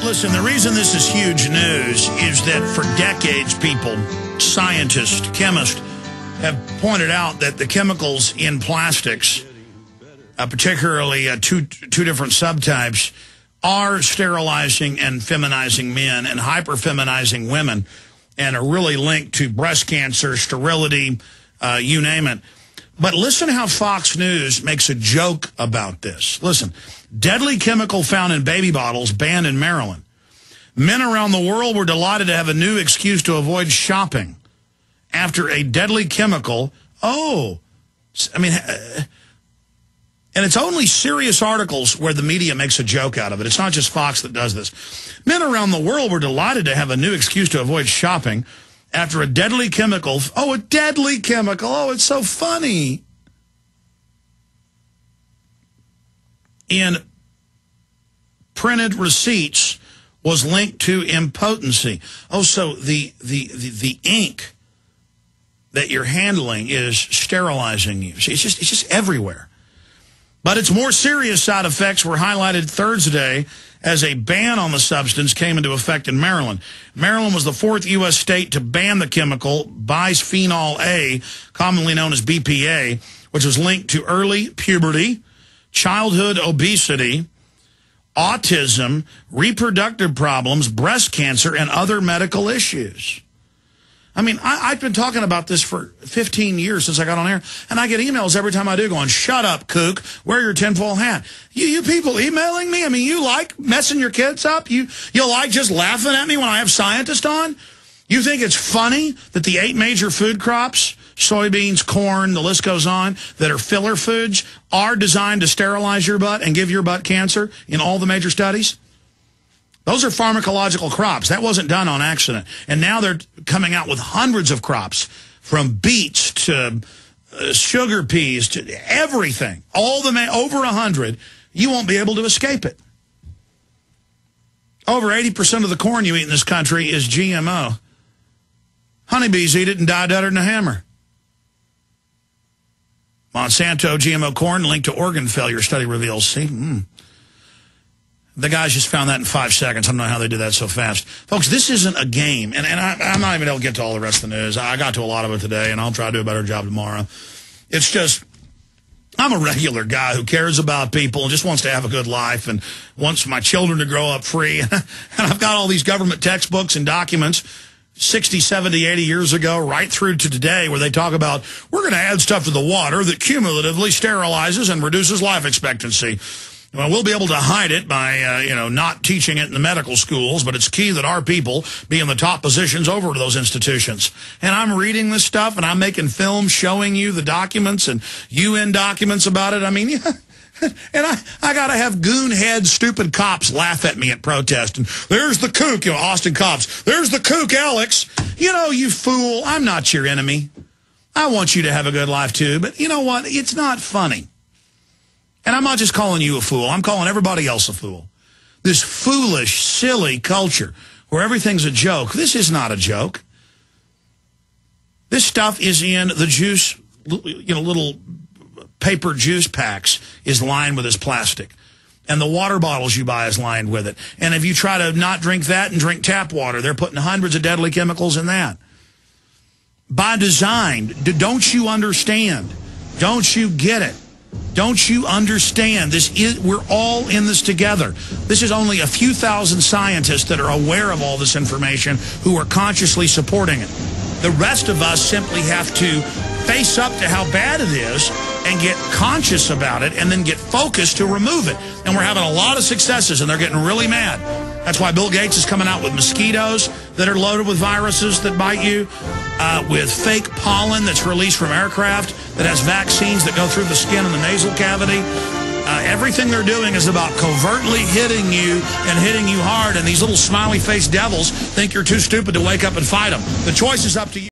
Listen, the reason this is huge news is that for decades, people, scientists, chemists, have pointed out that the chemicals in plastics, particularly two different subtypes, are sterilizing and feminizing men and hyperfeminizing women, and are really linked to breast cancer, sterility, you name it. But listen how Fox News makes a joke about this. Listen, deadly chemical found in baby bottles banned in Maryland. Men around the world were delighted to have a new excuse to avoid shopping after a deadly chemical. And it's only serious articles where the media makes a joke out of it. It's not just Fox that does this. Men around the world were delighted to have a new excuse to avoid shopping after a deadly chemical. Oh, a deadly chemical. Oh, it's so funny. In printed receipts was linked to impotency. Oh, so the ink that you're handling is sterilizing you. See, it's just everywhere. But its more serious side effects were highlighted Thursday as a ban on the substance came into effect in Maryland. Maryland was the 4th U.S. state to ban the chemical bisphenol A, commonly known as BPA, which was linked to early puberty, childhood obesity, autism, reproductive problems, breast cancer, and other medical issues. I mean, I've been talking about this for 15 years since I got on air, and I get emails every time I do going, shut up, kook, wear your tinfoil hat. You people emailing me? I mean, you like messing your kids up? You like just laughing at me when I have scientists on? You think it's funny that the 8 major food crops, soybeans, corn, the list goes on, that are filler foods, are designed to sterilize your butt and give your butt cancer in all the major studies? Those are pharmacological crops. That wasn't done on accident. And now they're coming out with hundreds of crops, from beets to sugar peas to everything. Over 100. You won't be able to escape it. Over 80% of the corn you eat in this country is GMO. Honeybees eat it and die deader than a hammer. Monsanto GMO corn linked to organ failure, study reveals. See? The guys just found that in 5 seconds. I don't know how they did that so fast. Folks, this isn't a game. And I'm not even able to get to all the rest of the news. I got to a lot of it today, and I'll try to do a better job tomorrow. It's just, I'm a regular guy who cares about people and just wants to have a good life and wants my children to grow up free. And I've got all these government textbooks and documents 60, 70, 80 years ago, right through to today, where they talk about, we're going to add stuff to the water that cumulatively sterilizes and reduces life expectancy. Well, we'll be able to hide it by, not teaching it in the medical schools, but it's key that our people be in the top positions over those institutions. And I'm reading this stuff, and I'm making films showing you the documents and UN documents about it. I mean, yeah. And I got to have goon-head, stupid cops laugh at me at protest. And there's the kook, Austin cops. There's the kook, Alex. You fool, I'm not your enemy. I want you to have a good life, too. But you know what? It's not funny. And I'm not just calling you a fool. I'm calling everybody else a fool. This foolish, silly culture where everything's a joke. This is not a joke. This stuff is in the juice, little paper juice packs is lined with this plastic. And the water bottles you buy is lined with it. And if you try to not drink that and drink tap water, they're putting hundreds of deadly chemicals in that. By design, don't you understand? Don't you get it? Don't you understand? We're all in this together. This is only a few thousand scientists that are aware of all this information who are consciously supporting it. The rest of us simply have to face up to how bad it is and get conscious about it and then get focused to remove it. And we're having a lot of successes, and they're getting really mad. That's why Bill Gates is coming out with mosquitoes that are loaded with viruses that bite you, with fake pollen that's released from aircraft that has vaccines that go through the skin and the nasal cavity. Everything they're doing is about covertly hitting you and hitting you hard, and these little smiley-faced devils think you're too stupid to wake up and fight them. The choice is up to you.